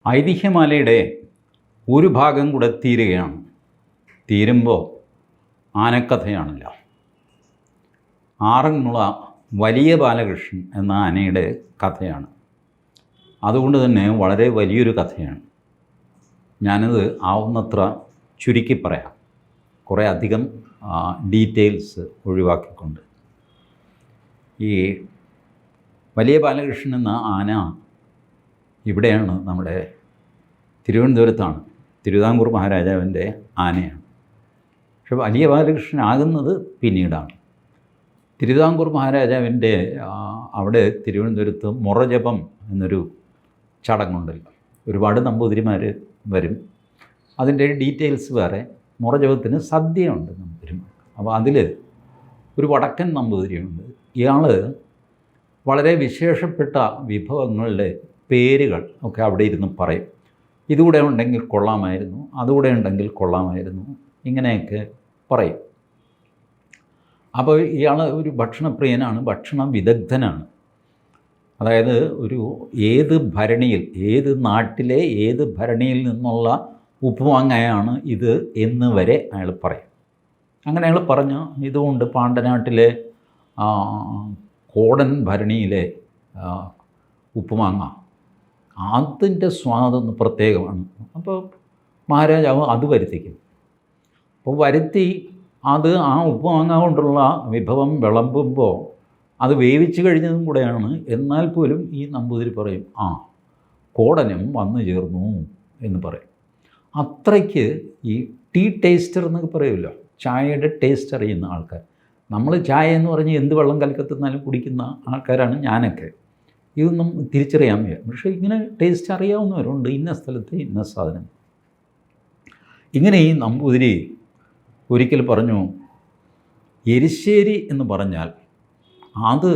ഐതിഹ്യമാലയുടെ ഒരു ഭാഗം കൂടെ തീരുകയാണ്. തീരുമ്പോൾ ആനക്കഥയാണല്ലോ. ആറന്മുള വലിയ ബാലകൃഷ്ണൻ എന്ന ആനയുടെ കഥയാണ്. അതുകൊണ്ട് തന്നെ വളരെ വലിയൊരു കഥയാണ്. ഞാനത് ആവുന്നത്ര ചുരുക്കി പറയാം, കുറേ അധികം ഡീറ്റെയിൽസ് ഒഴിവാക്കിക്കൊണ്ട്. ഈ വലിയ ബാലകൃഷ്ണൻ എന്ന ആന ഇവിടെയാണ്, നമ്മുടെ തിരുവനന്തപുരത്താണ്. തിരുവിതാംകൂർ മഹാരാജാവിൻ്റെ ആനയാണ്. പക്ഷെ വലിയ ബാലകൃഷ്ണൻ ആകുന്നത് പിന്നീടാണ്. തിരുവിതാംകൂർ മഹാരാജാവിൻ്റെ അവിടെ തിരുവനന്തപുരത്ത് മുറജപം എന്നൊരു ചടങ്ങുണ്ടല്ലോ. ഒരുപാട് നമ്പൂതിരിമാർ വരും. അതിൻ്റെ ഡീറ്റെയിൽസ് വേറെ. മുറജപത്തിന് സദ്യയുണ്ട് നമ്പൂതിരിമാർ. അപ്പോൾ അതിൽ ഒരു വടക്കൻ നമ്പൂതിരിയുണ്ട്. ഇയാൾ വളരെ വിശേഷപ്പെട്ട വിഭവങ്ങളുടെ പേരുകൾ ഒക്കെ അവിടെ ഇരുന്ന് പറയും. ഇതുകൂടെ ഉണ്ടെങ്കിൽ കൊള്ളാമായിരുന്നു, അതുകൂടെ ഉണ്ടെങ്കിൽ കൊള്ളാമായിരുന്നു, ഇങ്ങനെയൊക്കെ പറയും. അപ്പോൾ ഇയാൾ ഒരു ഭക്ഷണപ്രിയനാണ്, ഭക്ഷണ വിദഗ്ധനാണ്. അതായത് ഏത് ഭരണിയിൽ, ഏത് നാട്ടിലെ ഏത് ഭരണിയിൽ നിന്നുള്ള ഉപ്പുമാങ്ങയാണ് ഇത് എന്ന് വരെ അയാൾ പറയും. അങ്ങനെ അയാൾ പറഞ്ഞു, ഇതുകൊണ്ട് പാണ്ടനാട്ടിലെ കോടൻ ഭരണിയിലെ ഉപ്പുമാങ്ങ, അതിൻ്റെ സ്വാദൊന്ന് പ്രത്യേകമാണ്. അപ്പോൾ മഹാരാജാവ് അത് വരുത്തിക്കും. അപ്പോൾ വരുത്തി അത് ആ ഉപ്പുമാങ്ങ കൊണ്ടുള്ള വിഭവം വിളമ്പുമ്പോൾ അത് വേവിച്ച് കഴിഞ്ഞതും കൂടെയാണ്. എന്നാൽ പോലും ഈ നമ്പൂതിരി പറയും, കോടനും വന്നു ചേർന്നു എന്ന് പറയും. അത്രയ്ക്ക് ഈ ടീ ടേസ്റ്റർ എന്നൊക്കെ പറയുമല്ലോ, ചായയുടെ ടേസ്റ്റ് അറിയുന്ന ആൾക്കാർ. നമ്മൾ ചായ എന്ന് പറഞ്ഞ് എന്ത് വെള്ളം കലക്കത്തുന്നാലും കുടിക്കുന്ന ആൾക്കാരാണ് ഞാനൊക്കെ. ഇതൊന്നും തിരിച്ചറിയാൻ വയ്യ. പക്ഷേ ഇങ്ങനെ ടേസ്റ്റ് അറിയാവുന്നവരുണ്ട്, ഇന്ന സ്ഥലത്ത് ഇന്ന സാധനം. ഇങ്ങനെ ഈ നമ്പൂതിരി ഒരിക്കൽ പറഞ്ഞു, എരിശ്ശേരി എന്ന് പറഞ്ഞാൽ അത്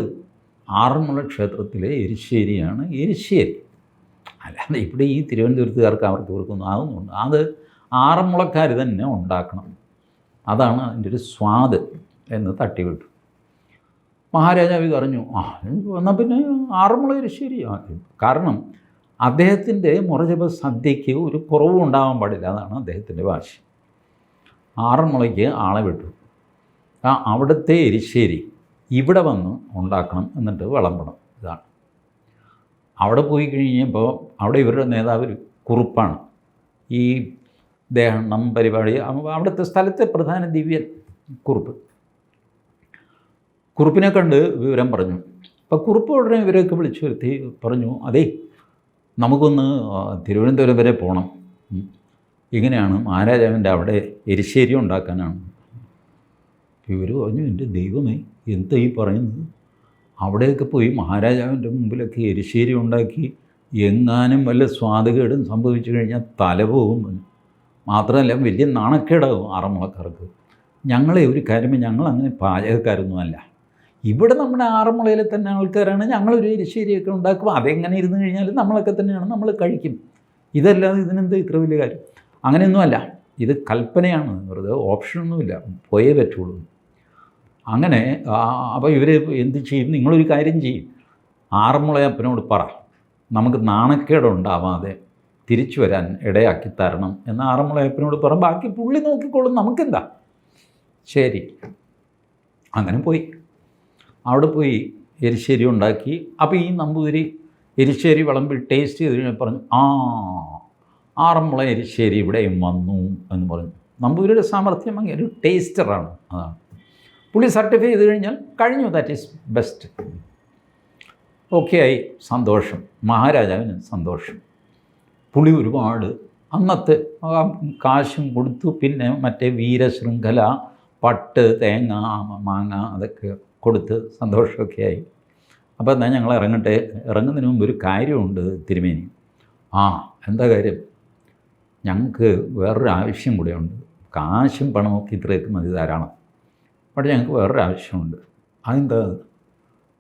ആറന്മുള ക്ഷേത്രത്തിലെ എരിശ്ശേരിയാണ് എരിശ്ശേരി. അല്ലാതെ ഇവിടെ ഈ തിരുവനന്തപുരത്തുകാർക്ക് ഇവർക്കൊന്നും ആകുന്നുണ്ട്. അത് ആറന്മുളക്കാർ തന്നെ ഉണ്ടാക്കണം, അതാണ് അതിൻ്റെ ഒരു സ്വാദ് എന്ന് തട്ടിവിട്ടു. മഹാരാജാവ് പറഞ്ഞു, എന്നാൽ പിന്നെ ആറന്മുള എരിശ്ശേരി. കാരണം അദ്ദേഹത്തിൻ്റെ മുറജപ സദ്യയ്ക്ക് ഒരു കുറവും ഉണ്ടാകാൻ പാടില്ല, അതാണ് അദ്ദേഹത്തിൻ്റെ വാശി. ആറന്മുളയ്ക്ക് ആളെ വിട്ടു. അവിടുത്തെ എരിശ്ശേരി ഇവിടെ വന്ന് ഉണ്ടാക്കണം, എന്നിട്ട് വിളമ്പണം. ഇതാണ്. അവിടെ പോയി കഴിഞ്ഞപ്പോൾ അവിടെ ഇവരുടെ നേതാവ് ഒരു കുറുപ്പാണ്. ഈ ദേഹണ്ണം പരിപാടി അവിടുത്തെ സ്ഥലത്തെ പ്രധാന ദിവ്യൻ കുറുപ്പ്. കുറുപ്പിനെ കണ്ട് വിവരം പറഞ്ഞു. അപ്പോൾ കുറുപ്പ് ഉടനെ ഇവരെയൊക്കെ വിളിച്ചു വരുത്തി പറഞ്ഞു, അതേ, നമുക്കൊന്ന് തിരുവനന്തപുരം വരെ പോകണം. ഇങ്ങനെയാണ് മഹാരാജാവിൻ്റെ അവിടെ എരിശ്ശേരി ഉണ്ടാക്കാനാണ്. ഇവർ പറഞ്ഞു, എൻ്റെ ദൈവമേ, എന്താ ഈ പറയുന്നത്? അവിടെയൊക്കെ പോയി മഹാരാജാവിൻ്റെ മുമ്പിലൊക്കെ എരിശ്ശേരി ഉണ്ടാക്കി എങ്ങാനും വല്ല സ്വാദുകേടും സംഭവിച്ചു കഴിഞ്ഞാൽ തലപോകും. മാത്രമല്ല വലിയ നാണക്കേടാകും ആറന്മുളക്കാർക്ക്. ഞങ്ങളെ ഒരു കാര്യം, ഞങ്ങൾ അങ്ങനെ പാചകക്കാരൊന്നുമല്ല. ഇവിടെ നമ്മുടെ ആറന്മുളയിലെ തന്നെ ആൾക്കാരാണ്. ഞങ്ങളൊരു എരിശ്ശേരിയൊക്കെ ഉണ്ടാക്കും, അതെങ്ങനെ ഇരുന്ന് കഴിഞ്ഞാലും നമ്മളൊക്കെ തന്നെയാണ്, നമ്മൾ കഴിക്കും. ഇതല്ലാതെ ഇതിനെന്താ ഇത്ര വലിയ കാര്യം? അങ്ങനെയൊന്നുമല്ല, ഇത് കൽപ്പനയാണ്, വെറുതെ ഓപ്ഷനൊന്നുമില്ല, പോയേ പറ്റുള്ളൂ. അങ്ങനെ അപ്പോൾ ഇവർ എന്ത് ചെയ്യും? നിങ്ങളൊരു കാര്യം ചെയ്യും, ആറന്മുളയപ്പനോട് പറ, നമുക്ക് നാണക്കേടുണ്ടാവാതെ തിരിച്ചു വരാൻ ഇടയാക്കി തരണം എന്ന് ആറന്മുളയപ്പനോട് പറ, ബാക്കി പുള്ളി നോക്കിക്കോളും, നമുക്കെന്താ. ശരി, അങ്ങനെ പോയി. അവിടെ പോയി എരിശ്ശേരി ഉണ്ടാക്കി. അപ്പോൾ ഈ നമ്പൂതിരി എരിശ്ശേരി വിളമ്പി ടേസ്റ്റ് ചെയ്ത് കഴിഞ്ഞാൽ പറഞ്ഞു, ആറന്മുള എരിശ്ശേരി ഇവിടെയും വന്നു എന്ന് പറഞ്ഞു. നമ്പൂതിരിയുടെ സാമർഥ്യം അങ്ങനെ ഒരു ടേസ്റ്ററാണ്, അതാണ്. പുള്ളി സർട്ടിഫൈ ചെയ്ത് കഴിഞ്ഞാൽ കഴിഞ്ഞു, ദാറ്റ് ഈസ് ബെസ്റ്റ്. ഓക്കെ ആയി, സന്തോഷം, മഹാരാജാവിന് സന്തോഷം. പുള്ളി ഒരുപാട് അന്നത്തെ കാശും കൊടുത്തു. പിന്നെ മറ്റേ വീരശൃംഖല, പട്ട്, തേങ്ങ, മാങ്ങ അതൊക്കെ കൊടുത്ത് സന്തോഷമൊക്കെ ആയി. അപ്പോൾ എന്നാൽ ഞങ്ങൾ ഇറങ്ങട്ടെ. ഇറങ്ങുന്നതിന് മുമ്പ് ഒരു കാര്യമുണ്ട് തിരുമേനി. എന്താ കാര്യം? ഞങ്ങൾക്ക് വേറൊരു ആവശ്യം കൂടെയുണ്ട്. കാശും പണമൊക്കെ ഇത്രയൊക്കെ മതി, ധാരാളം. പക്ഷേ ഞങ്ങൾക്ക് വേറൊരു ആവശ്യമുണ്ട്. അതെന്താ?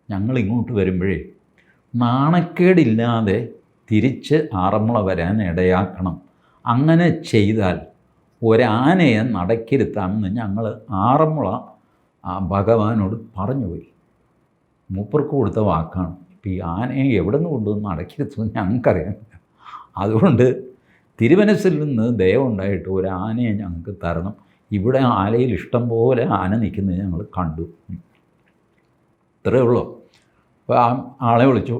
ഞങ്ങളിങ്ങോട്ട് വരുമ്പോഴേ നാണക്കേടില്ലാതെ തിരിച്ച് ആറന്മുള വരാൻ ഇടയാക്കണം. അങ്ങനെ ചെയ്താൽ ഒരാനയെ നടക്കിരുത്താമെന്ന് ഞങ്ങൾ ആറന്മുള ഭഗവാനോട് പറഞ്ഞുപോയി. മൂപ്പർക്ക് കൊടുത്ത വാക്കാണ്. ഇപ്പോൾ ഈ ആനയെ എവിടെ നിന്ന് കൊണ്ടുവന്ന് നടക്കിരുത്തുമെന്ന് ഞങ്ങൾക്കറിയാം. അതുകൊണ്ട് തിരുമനസ്സിൽ നിന്ന് ദയവുണ്ടായിട്ട് ഒരു ആനയെ ഞങ്ങൾക്ക് തരണം. ഇവിടെ ആലയിൽ ഇഷ്ടം പോലെ ആന നിൽക്കുന്നത് ഞങ്ങൾ കണ്ടു. ഇത്രയേ ഉള്ളൂ. അപ്പോൾ ആ ആളെ വിളിച്ചു,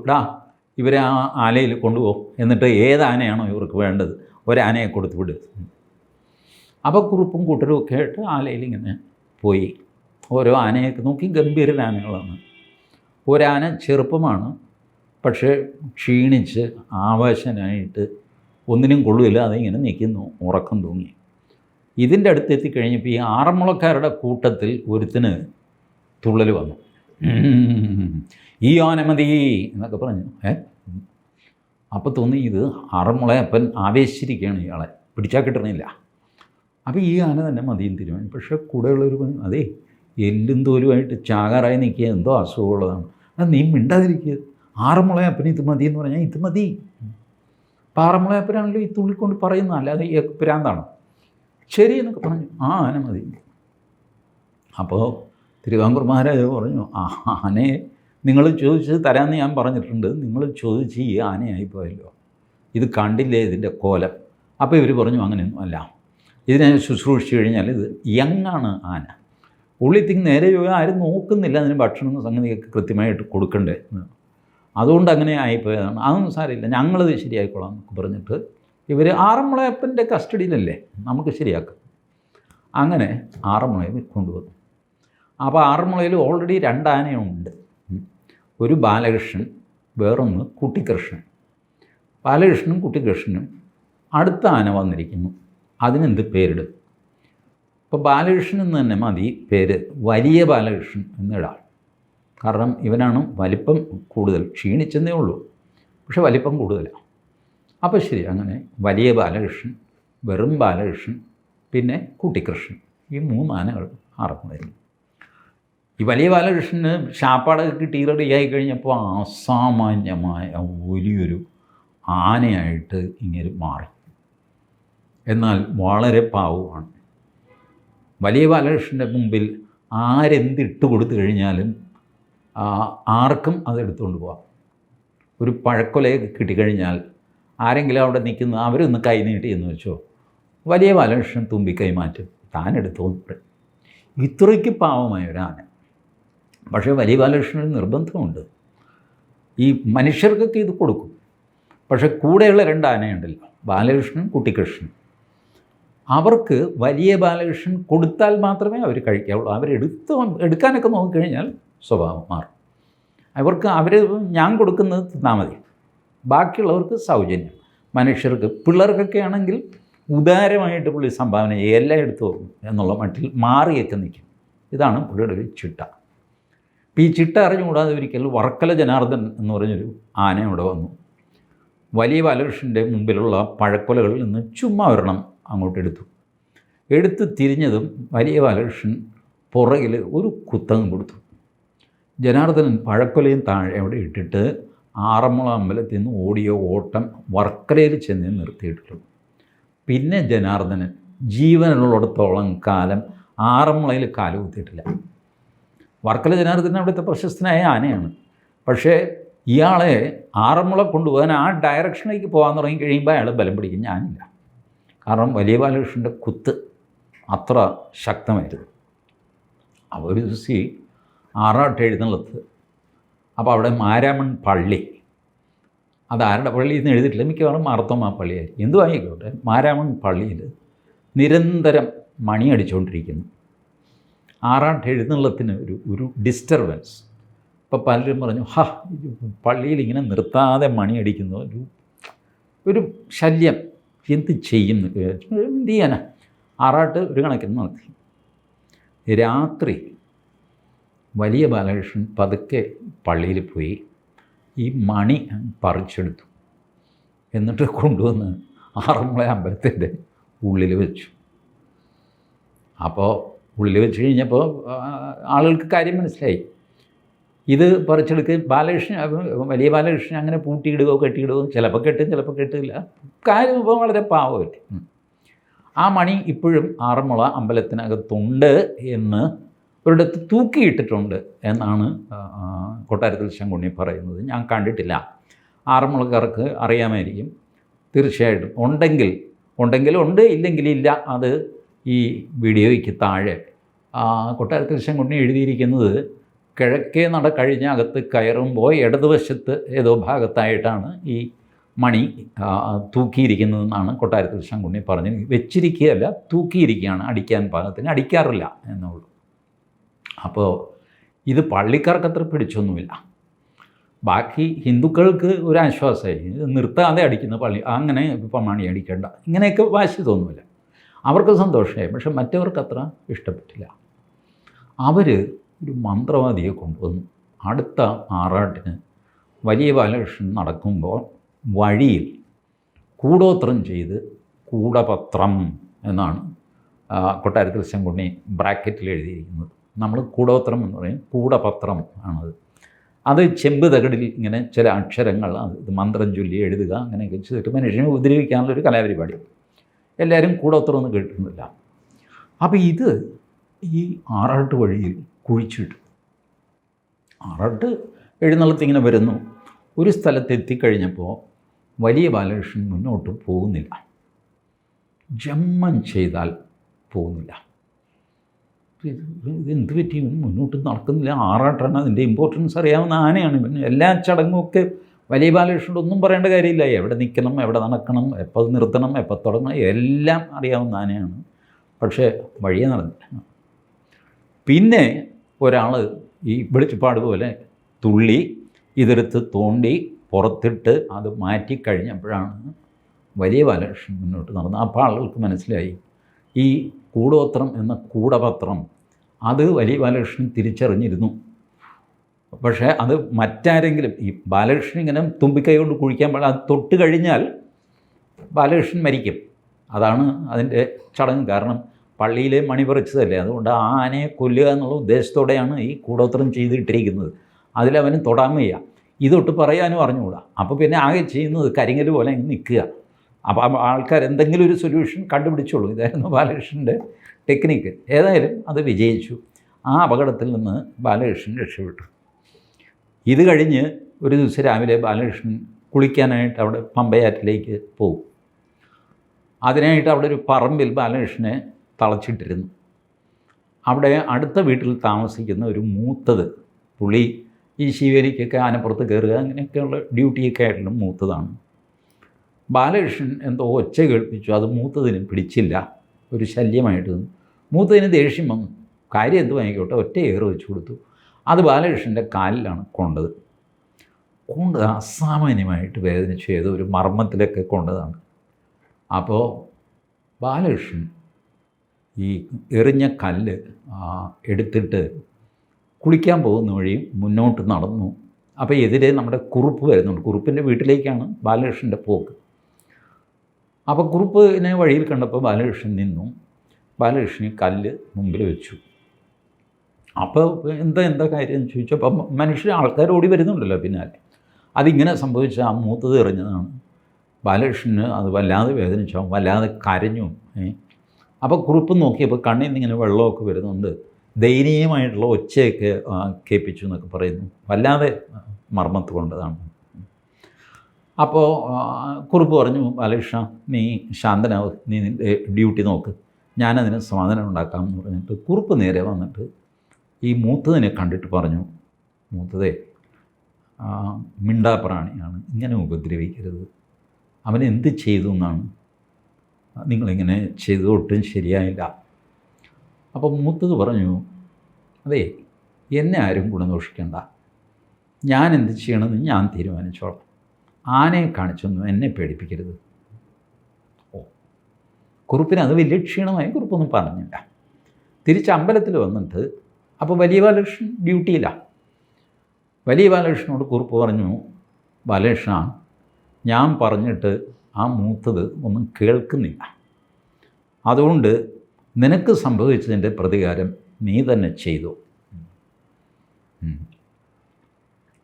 ഇവരെ ആ ആലയിൽ കൊണ്ടുപോകും, എന്നിട്ട് ഏതാനയാണോ ഇവർക്ക് വേണ്ടത് ഒരാനയെ കൊടുത്തു വിടുക. അപ്പോൾ കുറുപ്പും കൂട്ടരും ഒക്കെ ആയിട്ട് ആലയിൽ ഇങ്ങനെ പോയി ഓരോ ആനയൊക്കെ നോക്കി. ഗംഭീരനാനകളാണ്. ഒരാന ചെറുപ്പമാണ്, പക്ഷേ ക്ഷീണിച്ച് ആവേശനായിട്ട് ഒന്നിനും കൊള്ളില്ല, അതിങ്ങനെ നിൽക്കുന്നു, ഉറക്കം തൂങ്ങി. ഇതിൻ്റെ അടുത്ത് എത്തിക്കഴിഞ്ഞപ്പോൾ ഈ ആറന്മുളക്കാരുടെ കൂട്ടത്തിൽ ഒരുത്തിന് തുള്ളൽ വന്നു. ഈ ആന മതി എന്നൊക്കെ പറഞ്ഞു. അപ്പോൾ തോന്നി ഇത് ആറന്മുളയപ്പൻ ആവേശിച്ചിരിക്കുകയാണ്, ഇയാളെ പിടിച്ചാൽ കിട്ടണില്ല. അപ്പോൾ ഈ ആന തന്നെ മതിയും തീരുമാനം. പക്ഷേ കൂടെയുള്ളൊരു പറഞ്ഞു, അതേ എല്ലും തോലുമായിട്ട് ചാകാറായി നിൽക്കുക, എന്തോ അസുഖമുള്ളതാണ്, അത് നീ മിണ്ടാതിരിക്കുക, ആറന്മുളയപ്പന് ഇത് മതി എന്ന് പറഞ്ഞാൽ ഇത് മതി. അപ്പോൾ ആറന്മുളയപ്പനാണല്ലോ ഈ തുള്ളിക്കൊണ്ട് പറയുന്നത്, അല്ലാതെ ഈ ഭ്രാന്താണ്. ശരി എന്നൊക്കെ പറഞ്ഞു. ആ ആന മതി. അപ്പോൾ തിരുവിതാംകൂർ മഹാരാജാവ് പറഞ്ഞു, ആ ആനയെ നിങ്ങൾ ചോദിച്ച് തരാമെന്ന് ഞാൻ പറഞ്ഞിട്ടുണ്ട്, നിങ്ങൾ ചോദിച്ച് ഈ ആനയായിപ്പോയല്ലോ, ഇത് കണ്ടില്ലേ ഇതിൻ്റെ കോലം. അപ്പോൾ ഇവർ പറഞ്ഞു, അങ്ങനെയൊന്നും അല്ല, ഇതിനെ ശുശ്രൂഷിച്ച് കഴിഞ്ഞാൽ ഇത് യങ്ങാണ് ആന, ഉള്ളിത്തിങ് നേരെ ആരും നോക്കുന്നില്ല, അതിന് ഭക്ഷണം സംഗതിയൊക്കെ കൃത്യമായിട്ട് കൊടുക്കണ്ടേ, അതുകൊണ്ട് അങ്ങനെ ആയിപ്പോയതാണ്, അതൊന്നും സാരമില്ല, ഞങ്ങളത് ശരിയായിക്കോളാം എന്നൊക്കെ പറഞ്ഞിട്ട് ഇവർ ആറന്മുളയപ്പൻ്റെ കസ്റ്റഡിയിലല്ലേ, നമുക്ക് ശരിയാക്കാം. അങ്ങനെ ആറന്മുളയിൽ കൊണ്ടുവന്നു. അപ്പോൾ ആറന്മുളയിൽ ഓൾറെഡി 2 ആനയുണ്ട്. ഒരു ബാലകൃഷ്ണൻ, വേറൊന്ന് കുട്ടിക്കൃഷ്ണൻ. ബാലകൃഷ്ണനും കുട്ടിക്കൃഷ്ണനും അടുത്ത ആന വന്നിരിക്കുന്നു, അതിനെന്ത് പേരിടും? ഇപ്പോൾ ബാലകൃഷ്ണൻ എന്ന് തന്നെ മതി പേര്, വലിയ ബാലകൃഷ്ണൻ എന്നിടാം. കാരണം ഇവനാണ് വലിപ്പം കൂടുതൽ, ക്ഷീണിച്ചെന്നേ ഉള്ളൂ, പക്ഷെ വലിപ്പം കൂടുതലാണ്. അപ്പോൾ ശരി, അങ്ങനെ വലിയ ബാലകൃഷ്ണൻ, വെറും ബാലകൃഷ്ണൻ, പിന്നെ കുട്ടിക്കൃഷ്ണൻ, ഈ 3 ആനകൾ ആറന്മുളയിൽ. ഈ വലിയ ബാലകൃഷ്ണന് ശാപ്പാടൊക്കെ കിട്ടി റെഡിയായി കഴിഞ്ഞപ്പോൾ അസാമാന്യമായ വലിയൊരു ആനയായിട്ട് ഇങ്ങനെ മാറി. എന്നാൽ വളരെ പാവമാണ്. വലിയ ബാലകൃഷ്ണൻ്റെ മുമ്പിൽ ആരെന്തിട്ട് കൊടുത്തു കഴിഞ്ഞാലും ആർക്കും അതെടുത്തുകൊണ്ട് പോകാം. ഒരു പഴക്കൊലയൊക്കെ കിട്ടിക്കഴിഞ്ഞാൽ ആരെങ്കിലും അവിടെ നിൽക്കുന്ന അവരൊന്ന് കൈ നീട്ടി എന്ന് വെച്ചോ, വലിയ ബാലകൃഷ്ണൻ തുമ്പിക്കൈ മാറ്റും, താനെടുത്തോന്ന് പറയും. ഇത്രയ്ക്ക് പാവമായ ഒരു ആന. പക്ഷേ വലിയ ബാലകൃഷ്ണന് നിർബന്ധമുണ്ട്, ഈ മനുഷ്യർക്കൊക്കെ ഇത് കൊടുക്കും, പക്ഷേ കൂടെയുള്ള 2 ആനയുണ്ടല്ലോ, ബാലകൃഷ്ണൻ കുട്ടിക്കൃഷ്ണൻ, അവർക്ക് വലിയ ബാലകൃഷ്ണൻ കൊടുത്താൽ മാത്രമേ അവർ കഴിക്കാവുള്ളൂ. എടുക്കാനൊക്കെ നോക്കിക്കഴിഞ്ഞാൽ സ്വഭാവം മാറും. അവർ ഞാൻ കൊടുക്കുന്നത് തിന്നാൽ മതി, ബാക്കിയുള്ളവർക്ക് സൗജന്യം. മനുഷ്യർക്ക്, പിള്ളേർക്കൊക്കെ ആണെങ്കിൽ ഉദാരമായിട്ട് പുള്ളി സംഭാവന ചെയ്യും, എല്ലാം എടുത്തു പോകും എന്നുള്ള മട്ടിൽ മാറിയൊക്കെ നിൽക്കും. ഇതാണ് പുള്ളിയുടെ ഒരു ചിട്ട. ഇപ്പോൾ ഈ ചിട്ട അറിഞ്ഞുകൂടാതെ ഒരിക്കൽ വർക്കല ജനാർദ്ദൻ എന്ന് പറഞ്ഞൊരു ആന ഇവിടെ വന്നു. വലിയ ബാലകൃഷ്ണൻ്റെ മുമ്പിലുള്ള പഴക്കൊലകളിൽ നിന്ന് ചുമ്മാ ഒരെണ്ണം അങ്ങോട്ട് എടുത്ത് തിരിഞ്ഞതും വലിയ ബാലകൃഷ്ണൻ പുറകിൽ ഒരു കുത്തങ്ങ് കൊടുത്തു. ജനാർദ്ദനൻ പഴക്കൊലയും താഴെ അവിടെ ഇട്ടിട്ട് ആറന്മുള അമ്പലത്തിൽ നിന്ന് ഓടിയ ഓട്ടം വർക്കലയിൽ ചെന്ന് നിർത്തിയിട്ടുള്ളൂ. പിന്നെ ജനാർദ്ദനൻ ജീവനുള്ളിടത്തോളം കാലം ആറന്മുളയിൽ കാലുകുത്തിയിട്ടില്ല. വർക്കല ജനാർദ്ദനൻ അവിടുത്തെ പ്രശസ്തനായ ആനയാണ്. പക്ഷേ ഇയാളെ ആറന്മുള കൊണ്ടുപോകാൻ ആ ഡയറക്ഷനിലേക്ക് പോകാൻ തുടങ്ങി കഴിയുമ്പോൾ അയാൾ ബലം പിടിക്കും. ഞാനില്ല. കാരണം വലിയ ബാലകൃഷ്ണൻ്റെ കുത്ത് അത്ര ശക്തമായിരുന്നു. അപ്പോൾ ഒരു ദിവസം ആറാട്ട് എഴുന്നള്ളത്ത്. അപ്പോൾ അവിടെ മാരാമൺ പള്ളി, അതാരുടെ പള്ളി എന്ന് എഴുതിയിട്ടില്ല, മിക്കവാറും മാർത്തോമാ പള്ളിയായിരിക്കും, എന്തു ആയിക്കോട്ടെ. മാരാമൺ പള്ളിയിൽ നിരന്തരം മണി അടിച്ചുകൊണ്ടിരിക്കുന്നു. ആറാട്ട് എഴുന്നള്ളത്തിന് ഒരു ഡിസ്റ്റർബൻസ്. അപ്പോൾ പലരും പറഞ്ഞു, പള്ളിയിൽ ഇങ്ങനെ നിർത്താതെ മണി അടിക്കുന്നു, ഒരു ശല്യം, എന്ത് ചെയ്യും എന്നൊക്കെ വിചാരിച്ചു. എന്ത് ചെയ്യാനാ, ആറാട്ട് ഒരു കണക്കിന് നടത്തി. രാത്രി വലിയ ബാലകൃഷ്ണൻ പതുക്കെ പള്ളിയിൽ പോയി ഈ മണി പറിച്ചെടുത്തു. എന്നിട്ട് കൊണ്ടുവന്ന് ആറന്മുള അമ്പലത്തിൻ്റെ ഉള്ളിൽ വെച്ചു. അപ്പോൾ ഉള്ളിൽ വെച്ച് കഴിഞ്ഞപ്പോൾ ആളുകൾക്ക് കാര്യം മനസ്സിലായി. ഇത് പറിച്ചെടുക്കുക വലിയ ബാലകൃഷ്ണൻ അങ്ങനെ പൂട്ടിയിടുകയോ കെട്ടിയിടുകയോ, ചിലപ്പോൾ കെട്ടും ചിലപ്പോൾ കെട്ടില്ല. കാര്യം ഇപ്പോൾ വളരെ പാവമല്ലേ. ആ മണി ഇപ്പോഴും ആറന്മുള അമ്പലത്തിനകത്തുണ്ട് എന്ന് ഒരിടത്ത് തൂക്കിയിട്ടിട്ടുണ്ട് എന്നാണ് കൊട്ടാരത്തിൽ ശങ്കുണ്ണി പറയുന്നത്. ഞാൻ കണ്ടിട്ടില്ല, ആറന്മുളക്കാർക്ക് അറിയാമായിരിക്കും. തീർച്ചയായിട്ടും ഉണ്ടെങ്കിൽ ഉണ്ട്, ഇല്ലെങ്കിൽ ഇല്ല. അത് ഈ വീഡിയോയ്ക്ക് താഴെ കൊട്ടാരത്തിൽ ശങ്കുണ്ണി എഴുതിയിരിക്കുന്നത് കിഴക്കേ നട കഴിഞ്ഞ് അകത്ത് കയറുമ്പോൾ ഇടതുവശത്ത് ഏതോ ഭാഗത്തായിട്ടാണ് ഈ മണി തൂക്കിയിരിക്കുന്നതെന്നാണ് കൊട്ടാരത്തിൽ ശങ്കുണ്ണി പറഞ്ഞ് വെച്ചിരിക്കുകയല്ല, തൂക്കിയിരിക്കുകയാണ്. അടിക്കാൻ പാകത്തിന് അടിക്കാറില്ല എന്നുള്ളൂ. അപ്പോൾ ഇത് പള്ളിക്കാർക്കത്ര പിടിച്ചൊന്നുമില്ല. ബാക്കി ഹിന്ദുക്കൾക്ക് ഒരു ആശ്വാസമായി, ഇത് നിർത്താതെ അടിക്കുന്ന പള്ളി, അങ്ങനെ ഇപ്പം മണി അടിക്കേണ്ട, ഇങ്ങനെയൊക്കെ വാശി തോന്നുമില്ല. അവർക്ക് സന്തോഷമായി. പക്ഷെ മറ്റവർക്ക് അത്ര ഇഷ്ടപ്പെട്ടില്ല. അവർ ഒരു മന്ത്രവാദിയെ കൊണ്ടുവന്നു. അടുത്ത ആറാട്ടിന് വലിയ ബാലകൃഷ്ണൻ നടക്കുമ്പോൾ വഴിയിൽ കൂടോത്രം ചെയ്ത്, കൂടപത്രം എന്നാണ് കൊട്ടാരത്തിൽ ശങ്കുണ്ണി ബ്രാക്കറ്റിൽ എഴുതിയിരിക്കുന്നത്. നമ്മൾ കൂടോത്രം എന്ന് പറയും, കൂടപത്രം ആണത്. അത് ചെമ്പ് തകടിൽ ഇങ്ങനെ ചില അക്ഷരങ്ങൾ ഇത് മന്ത്രം ചൊല്ലി എഴുതുക, അങ്ങനെയൊക്കെ ചെയ്തിട്ട് മനുഷ്യനെ ഉപദ്രവിക്കാനുള്ളൊരു കലാപരിപാടി. എല്ലാവരും കൂടോത്രം ഒന്നും കേട്ടിരുന്നില്ല. അപ്പോൾ ഇത് ഈ ആറാട്ട് വഴിയിൽ കുഴിച്ചിട്ടു. ആറാട്ട് എഴുന്നള്ളത്തിങ്ങനെ വരുന്നു. ഒരു സ്ഥലത്ത് എത്തിക്കഴിഞ്ഞപ്പോൾ വലിയ ബാലകൃഷ്ണൻ മുന്നോട്ട് പോകുന്നില്ല. ജമ്മം ചെയ്താൽ പോകുന്നില്ല. ഇതെന്ത് പറ്റി, മുന്നോട്ട് നടക്കുന്നില്ല? ആറാട്ടാണ്, അതിൻ്റെ ഇമ്പോർട്ടൻസ് അറിയാവുന്ന ആനയാണ്. പിന്നെ എല്ലാ ചടങ്ങുമൊക്കെ വലിയ ബാലകൃഷ്ണനോട് ഒന്നും പറയേണ്ട കാര്യമില്ല. എവിടെ നിൽക്കണം, എവിടെ നടക്കണം, എപ്പോൾ നിർത്തണം, എപ്പോൾ തുടങ്ങണം, എല്ലാം അറിയാവുന്ന ആനയാണ്. പക്ഷേ വഴിയെ നടന്നില്ല. പിന്നെ ഒരാൾ ഈ വെളിച്ചപ്പാട് പോലെ തുള്ളി ഇതെടുത്ത് തോണ്ടി പുറത്തിട്ട് അത് മാറ്റിക്കഴിഞ്ഞപ്പോഴാണ് വലിയ ബാലകൃഷ്ണൻ മുന്നോട്ട് നടന്നത്. അപ്പോൾ ആളുകൾക്ക് മനസ്സിലായി ഈ കൂടോത്രം എന്ന കൂടപത്രം അത് വലിയ ബാലകൃഷ്ണൻ തിരിച്ചറിഞ്ഞിരുന്നു. പക്ഷേ അത് മറ്റാരെങ്കിലും, ഈ ബാലകൃഷ്ണൻ ഇങ്ങനെ തുമ്പിക്കൈ കൊണ്ട് കുഴിക്കാൻ പാടില്ല, അത് തൊട്ട് കഴിഞ്ഞാൽ ബാലകൃഷ്ണൻ മരിക്കും. അതാണ് അതിൻ്റെ ചടങ്ങ്. കാരണം പള്ളിയിലെ മണി പറിച്ചതല്ലേ, അതുകൊണ്ട് ആ ആനയെ കൊല്ലുക എന്നുള്ള ഉദ്ദേശത്തോടെയാണ് ഈ കൂടോത്രം ചെയ്തിട്ടിരിക്കുന്നത്. അതിലവന് തൊടാൻ വയ്യ, ഇതൊട്ട് പറയാനും അറിഞ്ഞുകൂടാ. അപ്പോൾ പിന്നെ ആകെ ചെയ്യുന്നത് കരിങ്കൽ പോലെ നിൽക്കുക. അപ്പോൾ ആൾക്കാർ എന്തെങ്കിലും ഒരു സൊല്യൂഷൻ കണ്ടുപിടിച്ചോളൂ. ഇതായിരുന്നു ബാലകൃഷ്ണൻ്റെ ടെക്നിക്ക്. ഏതായാലും അത് വിജയിച്ചു. ആ അപകടത്തിൽ നിന്ന് ബാലകൃഷ്ണൻ രക്ഷപ്പെട്ടു. ഇത് കഴിഞ്ഞ് ഒരു ദിവസം രാവിലെ ബാലകൃഷ്ണൻ കുളിക്കാനായിട്ട് അവിടെ പമ്പയാറ്റിലേക്ക് പോകും. അതിനായിട്ട് അവിടെ ഒരു പറമ്പിൽ ബാലകൃഷ്ണനെ തളച്ചിട്ടിരുന്നു. അവിടെ അടുത്ത വീട്ടിൽ താമസിക്കുന്ന ഒരു മൂത്തത്, പുള്ളി ഈ ശിവേലിക്കൊക്കെ ആനപ്പുറത്ത് കയറുക അങ്ങനെയൊക്കെയുള്ള ഡ്യൂട്ടിയൊക്കെ ആയിട്ടുള്ള മൂത്തതാണ്. ബാലകൃഷ്ണൻ എന്തോ ഒച്ച കേൾപ്പിച്ചു. അത് മൂത്തതിന് പിടിച്ചില്ല, ഒരു ശല്യമായിട്ട്. മൂത്തതിന് ദേഷ്യം വന്നു. കാര്യം എന്ത് വാങ്ങിക്കോട്ടെ, ഒറ്റ ഏറ് വെച്ച് കൊടുത്തു. അത് ബാലകൃഷ്ണൻ്റെ കാലിലാണ് കൊണ്ടത്. അസാമാന്യമായിട്ട് വേദനിച്ചു. ഏതോ ഒരു മർമ്മത്തിലൊക്കെ കൊണ്ടതാണ്. അപ്പോൾ ബാലകൃഷ്ണൻ ഈ എറിഞ്ഞ കല്ല് എടുത്തിട്ട് കുളിക്കാൻ പോകുന്ന വഴി മുന്നോട്ട് നടന്നു. അപ്പോൾ എതിരെ നമ്മുടെ കുറുപ്പ് വരുന്നുണ്ട്. കുറുപ്പിൻ്റെ വീട്ടിലേക്കാണ് ബാലകൃഷ്ണൻ്റെ പോക്ക്. അപ്പോൾ കുറുപ്പിനെ വഴിയിൽ കണ്ടപ്പോൾ ബാലകൃഷ്ണൻ നിന്നു. ബാലകൃഷ്ണൻ കല്ല് മുമ്പിൽ വെച്ചു. അപ്പോൾ എന്താ കാര്യം എന്ന് ചോദിച്ചപ്പോൾ ആൾക്കാർ ഓടി വരുന്നുണ്ടല്ലോ പിന്നാലെ. അതിങ്ങനെ സംഭവിച്ച ആ മൂത്തത് എറിഞ്ഞതാണ്. ബാലകൃഷ്ണന് അത് വല്ലാതെ വേദനിച്ചു, വല്ലാതെ കരഞ്ഞു. അപ്പോൾ കുറുപ്പ് നോക്കിയപ്പോൾ കണ്ണിൽ നിന്ന് ഇങ്ങനെ വെള്ളമൊക്കെ വരുന്നുണ്ട്. ദയനീയമായിട്ടുള്ള ഒച്ചയൊക്കെ കേൾപ്പിച്ചു എന്നൊക്കെ പറയുന്നു. വല്ലാതെ മർമ്മത്ത് കൊണ്ടതാണ്. അപ്പോൾ കുറുപ്പ് പറഞ്ഞു, ബാലകൃഷ്ണ നീ ശാന്തനാവും, നീ നിൻ്റെ ഡ്യൂട്ടി നോക്ക്, ഞാനതിന് സമാധാനം ഉണ്ടാക്കാം എന്ന് പറഞ്ഞിട്ട് കുറുപ്പ് നേരെ വന്നിട്ട് ഈ മൂത്തതിനെ കണ്ടിട്ട് പറഞ്ഞു, മൂത്തതേ മിണ്ടാപ്രാണിയാണ്, ഇങ്ങനെ ഉപദ്രവിക്കരുത്. അവൻ എന്ത് ചെയ്തു എന്നാണ് നിങ്ങളിങ്ങനെ ചെയ്തത്, ഒട്ടും ശരിയായില്ല. അപ്പോൾ മൂത്തത് പറഞ്ഞു, അതെ എന്നെ ആരും ഗുണദോഷിക്കണ്ട, ഞാൻ എന്ത് ചെയ്യണമെന്ന് ഞാൻ തീരുമാനിച്ചോളാം, ആനയെ കാണിച്ചൊന്നും എന്നെ പേടിപ്പിക്കരുത്. കുറുപ്പിന് അത് വലിയ ക്ഷീണമായി. കുറുപ്പൊന്നും പറഞ്ഞില്ല. തിരിച്ച് അമ്പലത്തിൽ വന്നിട്ട് അപ്പോൾ വലിയ ബാലകൃഷ്ണൻ ഡ്യൂട്ടിയിലാണ്. വലിയ ബാലകൃഷ്ണനോട് കുറുപ്പ് പറഞ്ഞു, ബാലകൃഷ്ണ ഞാൻ പറഞ്ഞിട്ട് ആ മൂത്തത് ഒന്നും കേൾക്കുന്നില്ല, അതുകൊണ്ട് നിനക്ക് സംഭവിച്ചതിൻ്റെ പ്രതികാരം നീ തന്നെ ചെയ്തു.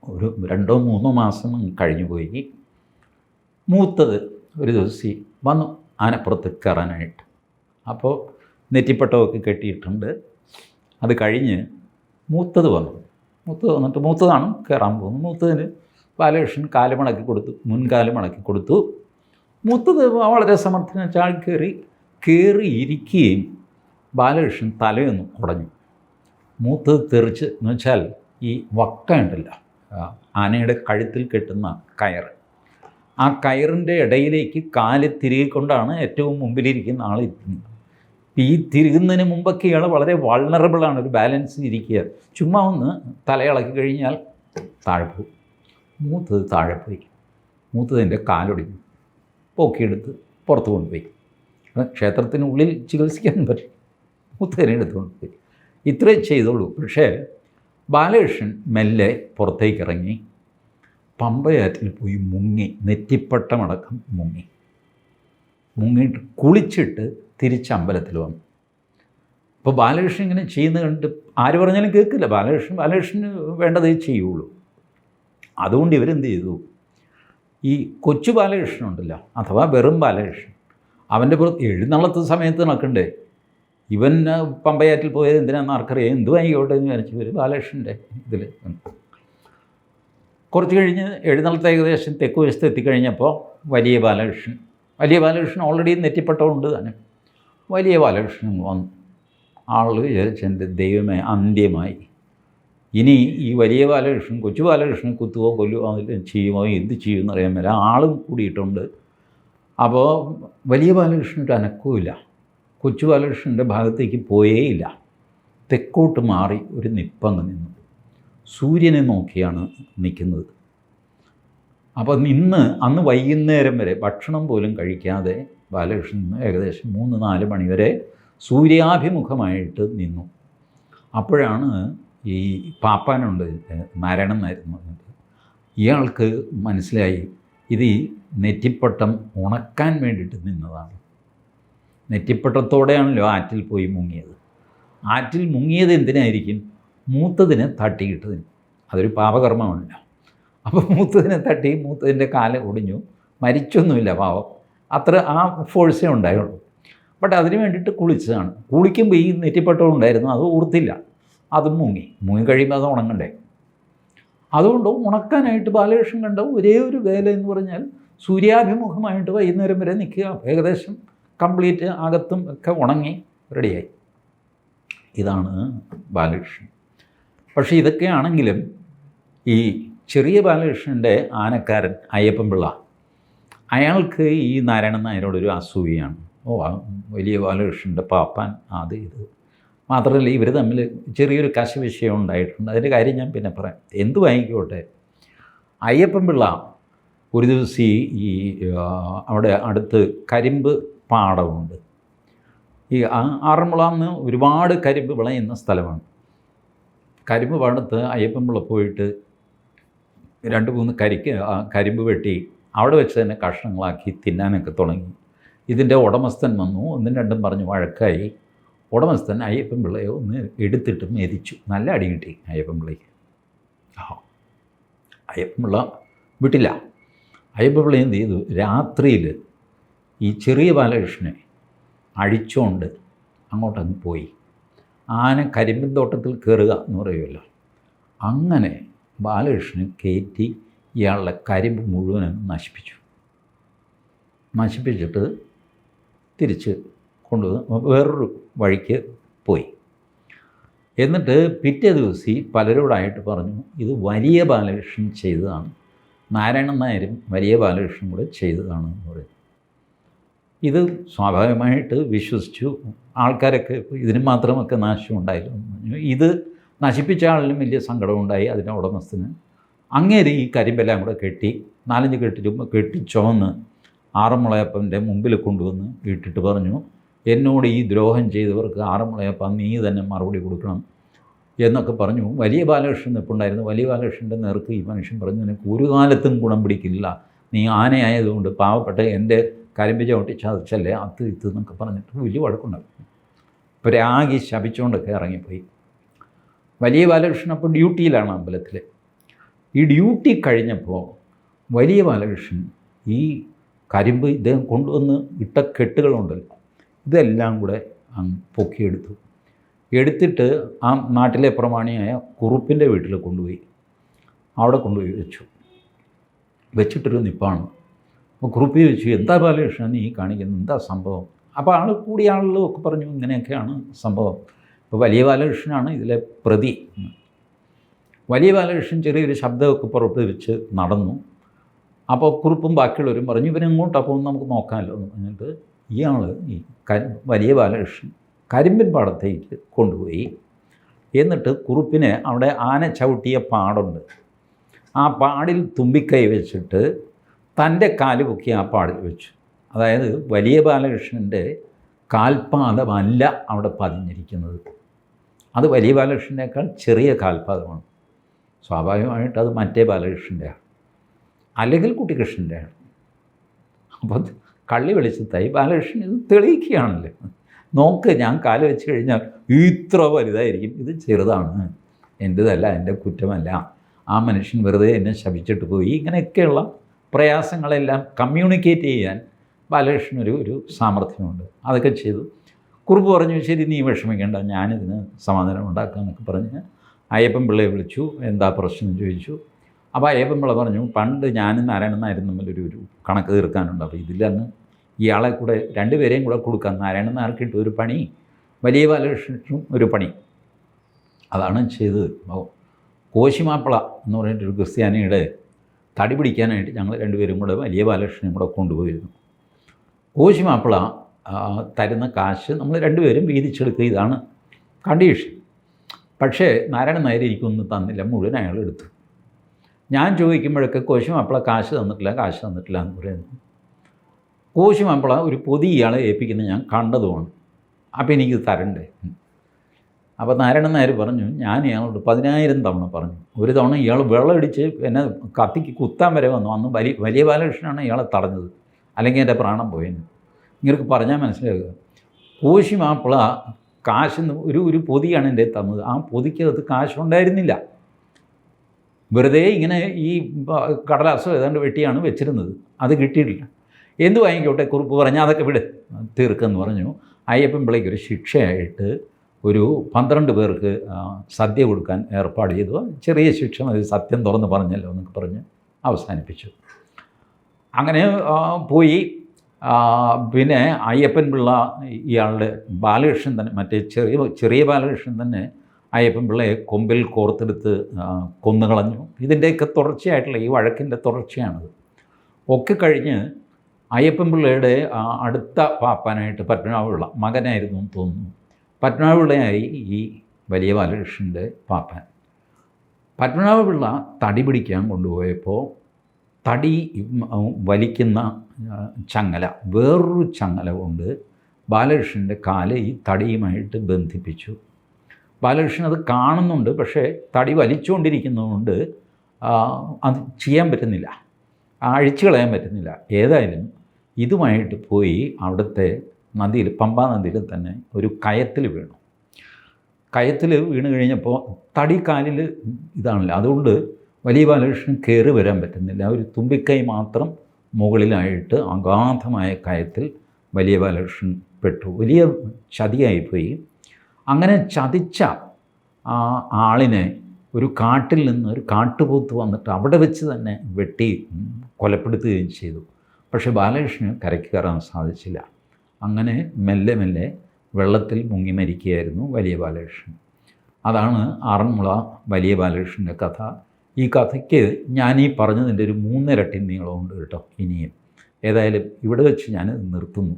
ഒരു 2-3 മാസം കഴിഞ്ഞു പോയി. മൂത്തത് ഒരു ദിവസം വന്നു ആനപ്പുറത്ത് കയറാനായിട്ട്. അപ്പോൾ നെറ്റിപ്പട്ടമൊക്കെ കെട്ടിയിട്ടുണ്ട്. അത് കഴിഞ്ഞ് മൂത്തത് വന്നു. മൂത്തത് വന്നിട്ട് മൂത്തതാണ് കയറാൻ പോകുന്നത്. മൂത്തതിന് ബാലകൃഷ്ണൻ കാല് മടക്കി കൊടുത്തു, മുൻകാല് മടക്കി കൊടുത്തു. മൂത്തത് വളരെ സമർത്ഥന ചാൾ കയറിയിരിക്കുകയും ബാലകൃഷ്ണൻ തലയൊന്ന് കുടഞ്ഞു. മൂത്തത് തെറിച്ച് എന്ന് വെച്ചാൽ ഈ വക്ക ഉണ്ടല്ലോ, ആനയുടെ കഴുത്തിൽ കെട്ടുന്ന കയറ്, ആ കയറിൻ്റെ ഇടയിലേക്ക് കാല് തിരികൊണ്ടാണ് ഏറ്റവും മുമ്പിലിരിക്കുന്ന ആൾ ഇരിക്കുന്നത്. ഈ തിരുകുന്നതിന് മുമ്പൊക്കെ ഇയാൾ വളരെ വൾണറബിളാണ്, ഒരു ബാലൻസ് ഇരിക്കുക. ചുമ്മാ ഒന്ന് തലയിളക്കി കഴിഞ്ഞാൽ താഴെ പോകും. മൂത്തത് താഴെ പോയി. മൂത്തതിൻ്റെ കാലൊടിഞ്ഞു, പൊക്കിയെടുത്ത് പുറത്ത് കൊണ്ടുപോയി. ക്ഷേത്രത്തിനുള്ളിൽ ചികിത്സിക്കാൻ പറ്റും. മൂത്തതിനെ എടുത്തുകൊണ്ട് പോയി. ഇത്രേ ചെയ്തോളൂ. പക്ഷേ ബാലകൃഷ്ണൻ മെല്ലെ പുറത്തേക്ക് ഇറങ്ങി പമ്പയാറ്റിൽ പോയി മുങ്ങി, നെറ്റിപ്പട്ടമടക്കം മുങ്ങിയിട്ട് കുളിച്ചിട്ട് തിരിച്ച് അമ്പലത്തിൽ വന്നു. അപ്പോൾ ബാലകൃഷ്ണൻ ഇങ്ങനെ ചെയ്യുന്നത് കണ്ടിട്ട് ആര് പറഞ്ഞാലും കേൾക്കില്ല. ബാലകൃഷ്ണന് വേണ്ടതേ ചെയ്യുള്ളൂ. അതുകൊണ്ട് ഇവരെന്ത് ചെയ്തു, ഈ കൊച്ചു ബാലകൃഷ്ണൻ ഉണ്ടല്ലോ, അഥവാ വെറും ബാലകൃഷ്ണൻ, അവൻ്റെ പുറത്ത് എഴുന്നള്ളത്ത് സമയത്ത് നടക്കണ്ടേ. ഇവൻ പമ്പയാറ്റിൽ പോയത് എന്തിനാണെന്ന് ആർക്കറിയാം, എന്തു വാങ്ങിക്കോട്ടെ എന്ന് വിചാരിച്ചു ഇവർ ബാലകൃഷ്ണൻ്റെ ഇതിൽ. കുറച്ച് കഴിഞ്ഞ് എഴുന്നള്ളത്ത് ഏകദേശം തെക്ക് വശത്ത് എത്തിക്കഴിഞ്ഞപ്പോൾ വലിയ ബാലകൃഷ്ണൻ ഓൾറെഡി നെറ്റിപ്പെട്ടതുകൊണ്ട് തന്നെ വലിയ ബാലകൃഷ്ണൻ വന്നു. ആൾ വിചാരിച്ച് എൻ്റെ ദൈവമേ അന്ത്യമായി, ഇനി ഈ വലിയ ബാലകൃഷ്ണൻ കൊച്ചു ബാലകൃഷ്ണൻ കുത്തുവോ കൊല്ലുവോ അതിൽ ചെയ്യുമോ എന്ത് ചെയ്യുമെന്ന് അറിയാൻ മേല. ആളും കൂടിയിട്ടുണ്ട്. അപ്പോൾ വലിയ ബാലകൃഷ്ണൻ ഒരു അനക്കവുമില്ല, കൊച്ചു ബാലകൃഷ്ണൻ്റെ ഭാഗത്തേക്ക് പോയേയില്ല. തെക്കോട്ട് മാറി ഒരു നിപ്പങ്ങ് നിന്നു, സൂര്യനെ നോക്കിയാണ് നിൽക്കുന്നത്. അപ്പോൾ അന്ന് വൈകുന്നേരം വരെ ഭക്ഷണം പോലും കഴിക്കാതെ ബാലകൃഷ്ണൻ ഏകദേശം 3-4 മണി വരെ സൂര്യാഭിമുഖമായിട്ട് നിന്നു. അപ്പോഴാണ് ഈ പാപ്പാനുണ്ട്, നാരായണൻ നായിരുന്നു പറഞ്ഞത്, ഇയാൾക്ക് മനസ്സിലായി ഇത് ഈ നെറ്റിപ്പട്ടം ഉണക്കാൻ വേണ്ടിയിട്ട് നിന്നതാണ്. നെറ്റിപ്പട്ടത്തോടെയാണല്ലോ ആറ്റിൽ പോയി മുങ്ങിയത്. ആറ്റിൽ മുങ്ങിയത് എന്തിനായിരിക്കും? മൂത്തതിനെ തട്ടിയിട്ടതിന്. അതൊരു പാപകർമ്മമല്ല. അപ്പോൾ മൂത്തതിനെ തട്ടി, മൂത്തതിൻ്റെ കാല് ഒടിഞ്ഞു, മരിച്ചൊന്നുമില്ല പാവം, അത്ര ആ ഫോഴ്സേ ഉണ്ടായുള്ളൂ. ബട്ട് അതിന് വേണ്ടിയിട്ട് കുളിച്ചതാണ്. കുളിക്കുമ്പോൾ ഈ നെറ്റിപ്പട്ടം ഉണ്ടായിരുന്നു, അത് ഓർത്തില്ല, അതും മുങ്ങി കഴിയുമ്പോൾ അത് ഉണങ്ങണ്ടേ. അതുകൊണ്ട് ഉണക്കാനായിട്ട് ബാലകൃഷ്ണൻ കണ്ട ഒരേ ഒരു വേല എന്ന് പറഞ്ഞാൽ സൂര്യാഭിമുഖമായിട്ട് വൈകുന്നേരം വരെ നിൽക്കുക. ഏകദേശം കംപ്ലീറ്റ് അകത്തും ഒക്കെ ഉണങ്ങി റെഡിയായി. ഇതാണ് ബാലകൃഷ്ണൻ. പക്ഷേ ഇതൊക്കെയാണെങ്കിലും ഈ ചെറിയ ബാലകൃഷ്ണൻ്റെ ആനക്കാരൻ അയ്യപ്പൻപിള്ള, അയാൾക്ക് ഈ നാരായണൻ നായരോടൊരു അസൂയയാണ്. വലിയ ബാലകൃഷ്ണൻ്റെ പാപ്പാൻ അത് ഇത് മാത്രമല്ല, ഇവർ തമ്മിൽ ചെറിയൊരു കശവിഷയം ഉണ്ടായിട്ടുണ്ട്. അതിൻ്റെ കാര്യം ഞാൻ പിന്നെ പറയാം. എന്തു വാങ്ങിക്കോട്ടെ, അയ്യപ്പൻപിള്ള ഒരു ദിവസം ഈ അവിടെ അടുത്ത് കരിമ്പ് പാടമുണ്ട്. ഈ ആറന്മുളന്ന് ഒരുപാട് കരിമ്പ് വിളയുന്ന സ്ഥലമാണ്. കരിമ്പ് പാടത്ത് അയ്യപ്പൻപിള്ള പോയിട്ട് 2-3 കരിമ്പ് വെട്ടി അവിടെ വെച്ച് തന്നെ കഷ്ണങ്ങളാക്കി തിന്നാനൊക്കെ തുടങ്ങി. ഇതിൻ്റെ ഉടമസ്ഥൻ വന്നു, 1-2 പറഞ്ഞ് വഴക്കായി. ഉടമസ്ഥൻ അയ്യപ്പൻപിള്ളയെ ഒന്ന് എടുത്തിട്ട് മെതിച്ചു. നല്ല അടി കിട്ടി അയ്യപ്പൻപിള്ളയ്ക്ക്. അയ്യപ്പൻപിള്ള വിട്ടില്ല. അയ്യപ്പൻപിള്ള എന്ത് ചെയ്തു, രാത്രിയിൽ ഈ ചെറിയ ബാലകൃഷ്ണനെ അഴിച്ചുകൊണ്ട് അങ്ങോട്ടങ്ങ് പോയി. ആന കരിമ്പിൻ തോട്ടത്തിൽ കയറുക എന്ന് പറയുമല്ലോ, അങ്ങനെ ബാലകൃഷ്ണൻ കയറ്റി ഇയാളുടെ കരിമ്പ് മുഴുവനും നശിപ്പിച്ചിട്ട് തിരിച്ച് കൊണ്ടുവന്ന് വേറൊരു വഴിക്ക് പോയി. എന്നിട്ട് പിറ്റേ ദിവസം പലരോടായിട്ട് പറഞ്ഞു, ഇത് വലിയ ബാലകൃഷ്ണൻ ചെയ്തതാണ്, നാരായണൻ നായരും വലിയ ബാലകൃഷ്ണൻ കൂടെ ചെയ്തതാണെന്ന് പറയും. ഇത് സ്വാഭാവികമായിട്ട് വിശ്വസിച്ചു. ആൾക്കാരൊക്കെ ഇതിന് മാത്രമൊക്കെ നാശം ഉണ്ടായിരുന്നു. ഇത് നശിപ്പിച്ച ആളിനും വലിയ സങ്കടമുണ്ടായി അതിൻ്റെ ഉടമസ്ഥന്. അങ്ങേര് ഈ കരിമ്പെല്ലാം കൂടെ കെട്ടി 4-5 കെട്ടി ചുവന്ന് ആറന്മുളയപ്പൻ്റെ മുമ്പിൽ കൊണ്ടുവന്ന് ഇട്ടിട്ട് പറഞ്ഞു, എന്നോട് ഈ ദ്രോഹം ചെയ്തവർക്ക് ആറന്മുളയപ്പൻ നീ തന്നെ മറുപടി കൊടുക്കണം എന്നൊക്കെ പറഞ്ഞു. വലിയ ബാലകൃഷ്ണൻ നിൽപ്പുണ്ടായിരുന്നു. വലിയ ബാലകൃഷ്ണൻ്റെ നേർക്ക് ഈ മനുഷ്യൻ പറഞ്ഞു, നിനക്ക് ഒരു കാലത്തും ഗുണം പിടിക്കില്ല, നീ ആനയായതുകൊണ്ട് പാവപ്പെട്ട എൻ്റെ കരിമ്പ് ചവിട്ടി ചതച്ചല്ലേ അത് ഇത് എന്നൊക്കെ പറഞ്ഞിട്ട് വലിയ വഴക്കുണ്ടാകും. ഇപ്പോൾ രാഗി ശപിച്ചുകൊണ്ടൊക്കെ ഇറങ്ങിപ്പോയി. വലിയ ബാലകൃഷ്ണൻ അപ്പോൾ ഡ്യൂട്ടിയിലാണ് അമ്പലത്തിൽ. ഈ ഡ്യൂട്ടി കഴിഞ്ഞപ്പോൾ വലിയ ബാലകൃഷ്ണൻ ഈ കരിമ്പ് ഇദ്ദേഹം കൊണ്ടുവന്ന് ഇട്ട കെട്ടുകളുണ്ടല്ലോ ഇതെല്ലാം കൂടെ എടുത്തിട്ട് ആ നാട്ടിലെ പ്രമാണിയായ കുറുപ്പിൻ്റെ വീട്ടിൽ കൊണ്ടുപോയി. അവിടെ കൊണ്ടുപോയി വെച്ചിട്ടൊരു നിപ്പാണ്. അപ്പോൾ കുറുപ്പി ചോദിച്ചു, എന്താ ബാലകൃഷ്ണൻ നീ കാണിക്കുന്നത്, എന്താ സംഭവം? അപ്പോൾ കൂടിയ ആളുകളും ഒക്കെ പറഞ്ഞു ഇങ്ങനെയൊക്കെയാണ് സംഭവം. ഇപ്പോൾ വലിയ ബാലകൃഷ്ണനാണ് ഇതിലെ പ്രതി. വലിയ ബാലകൃഷ്ണൻ ചെറിയൊരു ശബ്ദമൊക്കെ പുറപ്പെടുവിച്ച് നടന്നു. അപ്പോൾ കുറുപ്പും ബാക്കിയുള്ളവരും പറഞ്ഞു ഇവനെങ്ങോട്ടാണ് പോകുന്നത്, നമുക്ക് നോക്കാമല്ലോ എന്ന് പറഞ്ഞിട്ട് ഇയാൾ ഈ വലിയ ബാലകൃഷ്ണൻ കരിമ്പിൻ പാടത്തേക്ക് കൊണ്ടുപോയി. എന്നിട്ട് കുറുപ്പിനെ അവിടെ ആന ചവിട്ടിയ പാടുണ്ട്, ആ പാടിൽ തുമ്പിക്കൈ വെച്ചിട്ട് തൻ്റെ കാല് പൊക്കി ആ പാടിൽ വെച്ചു. അതായത് വലിയ ബാലകൃഷ്ണൻ്റെ കാൽപാദമല്ല അവിടെ പതിഞ്ഞിരിക്കുന്നത്, അത് വലിയ ബാലകൃഷ്ണനേക്കാൾ ചെറിയ കാൽപാദമാണ്. സ്വാഭാവികമായിട്ട് അത് മറ്റേ ബാലകൃഷ്ണൻ്റെയാണ്, അല്ലെങ്കിൽ കുട്ടിക്കൃഷ്ണൻ്റെയാണ്. അപ്പോൾ കള്ളി വെളിച്ചത്തായി ബാലകൃഷ്ണൻ ഇത് തെളിയിക്കുകയാണല്ലോ. നോക്ക്, ഞാൻ കാല് വെച്ച് കഴിഞ്ഞാൽ ഇത്ര വലുതായിരിക്കും, ഇത് ചെറുതാണ്, എൻ്റേതല്ല, എൻ്റെ കുറ്റമല്ല, ആ മനുഷ്യൻ വെറുതെ എന്നെ ശപിച്ചിട്ട് പോയി. ഇങ്ങനെയൊക്കെയുള്ള പ്രയാസങ്ങളെല്ലാം കമ്മ്യൂണിക്കേറ്റ് ചെയ്യാൻ ബാലകൃഷ്ണൻ ഒരു സാമർഥ്യമുണ്ട്. അതൊക്കെ ചെയ്തു. കുറുപ്പ് പറഞ്ഞു ശരി നീ വിഷമിക്കേണ്ട, ഞാനിതിന് സമാധാനം ഉണ്ടാക്കാമെന്നൊക്കെ പറഞ്ഞ് അയ്യപ്പൻ പിള്ളയെ വിളിച്ചു. എന്താ പ്രശ്നം ചോദിച്ചു. അപ്പോൾ അയ്യപ്പൻ പിള്ള പറഞ്ഞു പണ്ട് ഞാനും നാരായണൻ നായരും തമ്മിലൊരു കണക്ക് തീർക്കാനുണ്ട്, അപ്പോൾ ഇതിലന്ന് ഇയാളെ കൂടെ രണ്ടുപേരെയും കൂടെ കൊടുക്കാം. നാരായണൻ നായർക്കിട്ട് ഒരു പണി, വലിയ ബാലകൃഷ്ണനും ഒരു പണി. അതാണ് ചെയ്തത്. കോശിമാപ്പിള എന്ന് പറഞ്ഞിട്ടൊരു ക്രിസ്ത്യാനിയുടെ തടി പിടിക്കാനായിട്ട് ഞങ്ങൾ രണ്ടുപേരും കൂടെ വലിയ ബാലകൃഷ്ണനും കൂടെ കൊണ്ടുപോയിരുന്നു. കോശിമാപ്പിള തരുന്ന കാശ് നമ്മൾ രണ്ടുപേരും വീതിച്ചെടുക്കുക, ഇതാണ് കണ്ടീഷൻ. പക്ഷേ നാരായണൻ നായർ എനിക്കൊന്നും തന്നില്ല, മുഴുവൻ അയാൾ എടുത്തു. ഞാൻ ചോദിക്കുമ്പോഴൊക്കെ കോശിമാപ്പിള കാശ് തന്നിട്ടില്ല എന്ന് പറയുന്നു. കോശിമാപ്പിള ഒരു പൊതി ഇയാളെ ഏൽപ്പിക്കുന്നത് ഞാൻ കണ്ടതുമാണ്. അപ്പോൾ എനിക്കിത് തരണ്ടേ? അപ്പോൾ നാരായണൻ നായർ പറഞ്ഞു ഞാൻ ഇയാളോട് 10,000 തവണ പറഞ്ഞു. ഒരു തവണ ഇയാൾ വെള്ളമടിച്ച് എന്നെ കത്തിക്ക് കുത്താൻ വരെ വന്നു. അന്ന് വലിയ ബാലകൃഷ്ണനാണ് ഇയാളെ തടഞ്ഞത്, അല്ലെങ്കിൽ എൻ്റെ പ്രാണം പോയെന്ന്. ഇങ്ങനെ പറഞ്ഞാൽ മനസ്സിലാക്കുക. കോശിമാപ്പിള കാശ് ഒരു പൊതിയാണ് എൻ്റെ തന്നത്. ആ പൊതിക്കകത്ത് കാശുണ്ടായിരുന്നില്ല, വെറുതെ ഇങ്ങനെ ഈ കടലാസോ ഏതാണ്ട് വെട്ടിയാണ് വെച്ചിരുന്നത്. അത് കിട്ടിയിട്ടില്ല. എന്തു വാങ്ങിക്കോട്ടെ, കുറുപ്പ് പറഞ്ഞാൽ അതൊക്കെ വിട്, തീർക്കെന്ന് പറഞ്ഞു. അയ്യപ്പൻ പിള്ളയ്ക്ക് ഒരു ശിക്ഷയായിട്ട് ഒരു 12 പേർക്ക് സദ്യ കൊടുക്കാൻ ഏർപ്പാട് ചെയ്തു. ചെറിയ ശിക്ഷ മതി, സത്യം തുറന്ന് പറഞ്ഞല്ലോ എന്നൊക്കെ പറഞ്ഞ് അവസാനിപ്പിച്ചു. അങ്ങനെ പോയി. പിന്നെ അയ്യപ്പൻ പിള്ള ഇയാളുടെ ബാലകൃഷ്ണൻ തന്നെ, മറ്റേ ചെറിയ ബാലകൃഷ്ണൻ തന്നെ അയ്യപ്പൻ പിള്ളയെ കൊമ്പിൽ കോർത്തെടുത്ത് കൊന്നുകളഞ്ഞു. ഇതിൻ്റെയൊക്കെ തുടർച്ചയായിട്ടുള്ള ഈ വഴക്കിൻ്റെ തുടർച്ചയാണത്. ഒക്കെ കഴിഞ്ഞ് അയ്യപ്പൻ പിള്ളയുടെ അടുത്ത പാപ്പാനായിട്ട് പത്മനാഭപിള്ള മകനായിരുന്നു എന്ന് തോന്നുന്നു. പത്മനാഭപിള്ളയായി ഈ വലിയ ബാലകൃഷ്ണൻ്റെ പാപ്പാൻ. പത്മനാഭപിള്ള തടി പിടിക്കാൻ കൊണ്ടുപോയപ്പോൾ തടി വലിക്കുന്ന ചങ്ങല, വേറൊരു ചങ്ങല കൊണ്ട് ബാലകൃഷ്ണൻ്റെ കാല് ഈ തടിയുമായിട്ട് ബന്ധിപ്പിച്ചു. ബാലകൃഷ്ണൻ അത് കാണുന്നുണ്ട്, പക്ഷേ തടി വലിച്ചുകൊണ്ടിരിക്കുന്നതുകൊണ്ട് അത് ചെയ്യാൻ പറ്റുന്നില്ല, അഴിച്ചു കളയാൻ പറ്റുന്നില്ല. ഏതായാലും ഇതുമായിട്ട് പോയി അവിടുത്തെ നദിയിൽ, പമ്പാ നദിയിൽ തന്നെ ഒരു കയത്തിൽ വീണു. കയത്തിൽ വീണ് കഴിഞ്ഞപ്പോൾ തടി കാലിൽ ഇതാണല്ലോ, അതുകൊണ്ട് വലിയ ബാലകൃഷ്ണൻ കയറി വരാൻ പറ്റുന്നില്ല. ഒരു തുമ്പിക്കൈ മാത്രം മുകളിലായിട്ട് അഗാധമായ കയത്തിൽ വലിയ ബാലകൃഷ്ണൻ പെട്ടു. വലിയ ചതിയായിപ്പോയി. അങ്ങനെ ചതിച്ച ആ ആളിനെ ഒരു കാട്ടിൽ നിന്ന് ഒരു കാട്ടുപോത്ത് വന്നിട്ട് അവിടെ വെച്ച് തന്നെ വെട്ടി കൊലപ്പെടുത്തുകയും ചെയ്തു. പക്ഷേ ബാലകൃഷ്ണന് കരയ്ക്ക് കയറാൻ സാധിച്ചില്ല. അങ്ങനെ മെല്ലെ മെല്ലെ വെള്ളത്തിൽ മുങ്ങി മരിക്കുകയായിരുന്നു വലിയ ബാലകൃഷ്ണൻ. അതാണ് ആറന്മുള വലിയ ബാലകൃഷ്ണൻ്റെ കഥ. ഈ കഥയ്ക്ക് ഞാനീ പറഞ്ഞതിൻ്റെ ഒരു 3 ഇരട്ടി നീളമുണ്ട് കേട്ടോ ഇനിയും. ഏതായാലും ഇവിടെ വെച്ച് ഞാൻ നിർത്തുന്നു.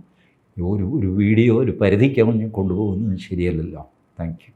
ഒരു വീഡിയോ ഒരു പരിധിക്കവഞ്ഞ് കൊണ്ടുപോകുന്നത് ശരിയല്ലല്ലോ. Thank you.